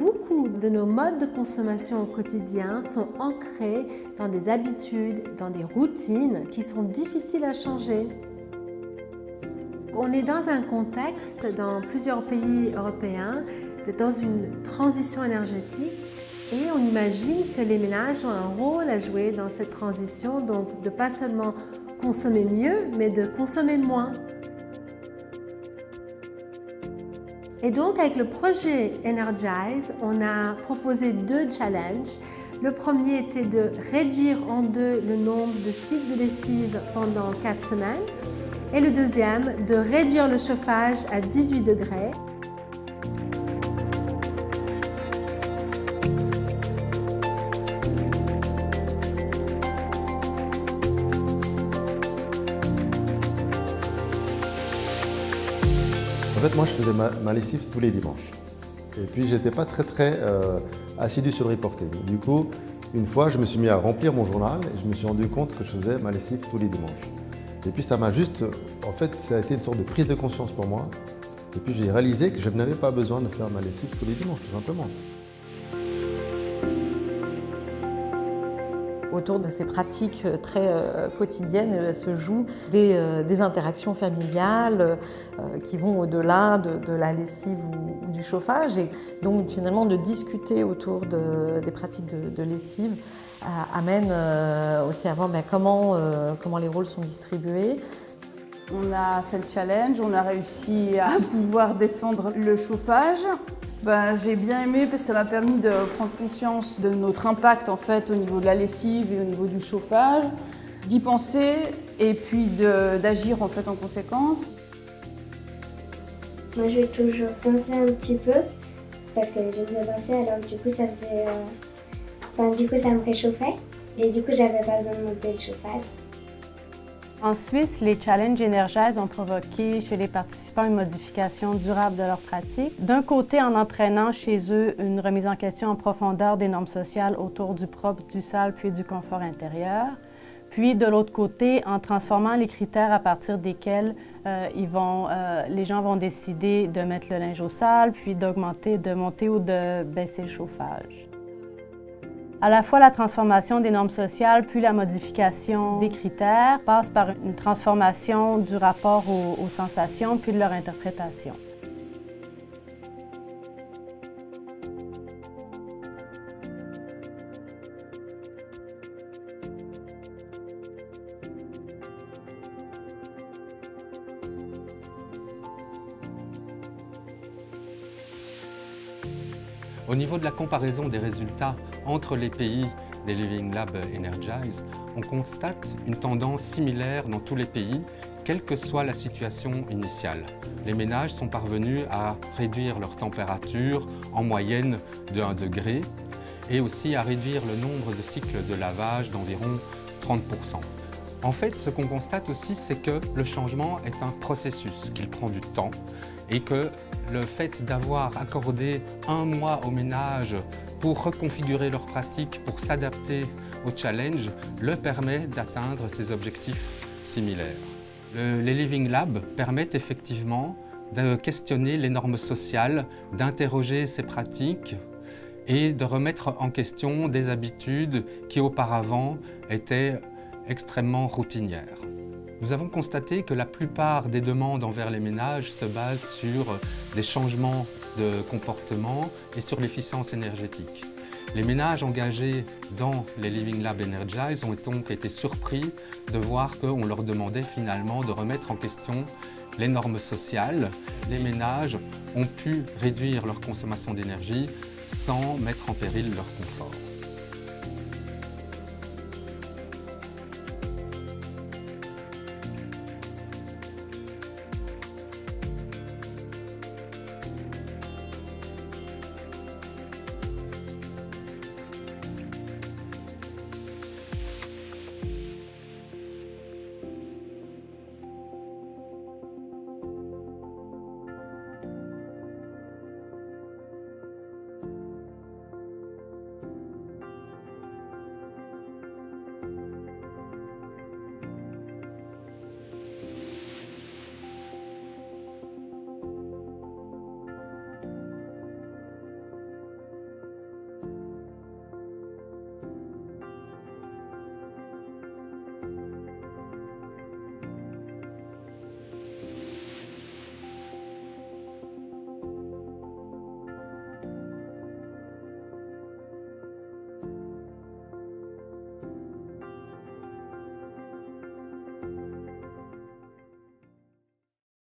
beaucoup de nos modes de consommation au quotidien sont ancrés dans des habitudes, dans des routines qui sont difficiles à changer. On est dans un contexte, dans plusieurs pays européens, dans une transition énergétique et on imagine que les ménages ont un rôle à jouer dans cette transition, donc de pas seulement consommer mieux, mais de consommer moins. Et donc, avec le projet Energize, on a proposé 2 challenges. Le premier était de réduire en 2 le nombre de cycles de lessive pendant 4 semaines. Et le deuxième, de réduire le chauffage à 18 degrés. En fait, moi, je faisais ma lessive tous les dimanches. Et puis, j'étais pas très assidu sur le reporting. Du coup, une fois, je me suis mis à remplir mon journal et je me suis rendu compte que je faisais ma lessive tous les dimanches. Et puis, ça m'a juste, en fait, ça a été une sorte de prise de conscience pour moi. Et puis, j'ai réalisé que je n'avais pas besoin de faire ma lessive tous les dimanches, tout simplement. Autour de ces pratiques très quotidiennes se jouent des interactions familiales qui vont au-delà de la lessive ou du chauffage. Et donc finalement de discuter autour des pratiques de lessive amène aussi à voir comment les rôles sont distribués. On a fait le challenge, on a réussi à pouvoir descendre le chauffage. J'ai bien aimé parce que ça m'a permis de prendre conscience de notre impact en fait au niveau de la lessive et au niveau du chauffage, d'y penser et puis d'agir en fait en conséquence. Moi je vais toujours danser un petit peu parce que j'aime bien danser, alors du coup ça faisait, ça me réchauffait et du coup j'avais pas besoin de monter le chauffage. En Suisse, les challenges Energize ont provoqué chez les participants une modification durable de leurs pratiques. D'un côté, en entraînant chez eux une remise en question en profondeur des normes sociales autour du propre, du sale, puis du confort intérieur. Puis, de l'autre côté, en transformant les critères à partir desquels les gens vont décider de mettre le linge au sale, puis de monter ou de baisser le chauffage. À la fois la transformation des normes sociales puis la modification des critères passe par une transformation du rapport aux sensations puis de leur interprétation. Au niveau de la comparaison des résultats entre les pays des Living Lab Energize, on constate une tendance similaire dans tous les pays, quelle que soit la situation initiale. Les ménages sont parvenus à réduire leur température en moyenne de 1 degré et aussi à réduire le nombre de cycles de lavage d'environ 30%. En fait, ce qu'on constate aussi, c'est que le changement est un processus, qu'il prend du temps et que le fait d'avoir accordé 1 mois aux ménages pour reconfigurer leurs pratiques, pour s'adapter au challenge, leur permet d'atteindre ces objectifs similaires. Les Living Labs permettent effectivement de questionner les normes sociales, d'interroger ces pratiques et de remettre en question des habitudes qui auparavant étaient extrêmement routinières. Nous avons constaté que la plupart des demandes envers les ménages se basent sur des changements de comportement et sur l'efficience énergétique. Les ménages engagés dans les Living Lab Energize ont donc été surpris de voir qu'on leur demandait finalement de remettre en question les normes sociales. Les ménages ont pu réduire leur consommation d'énergie sans mettre en péril leur confort.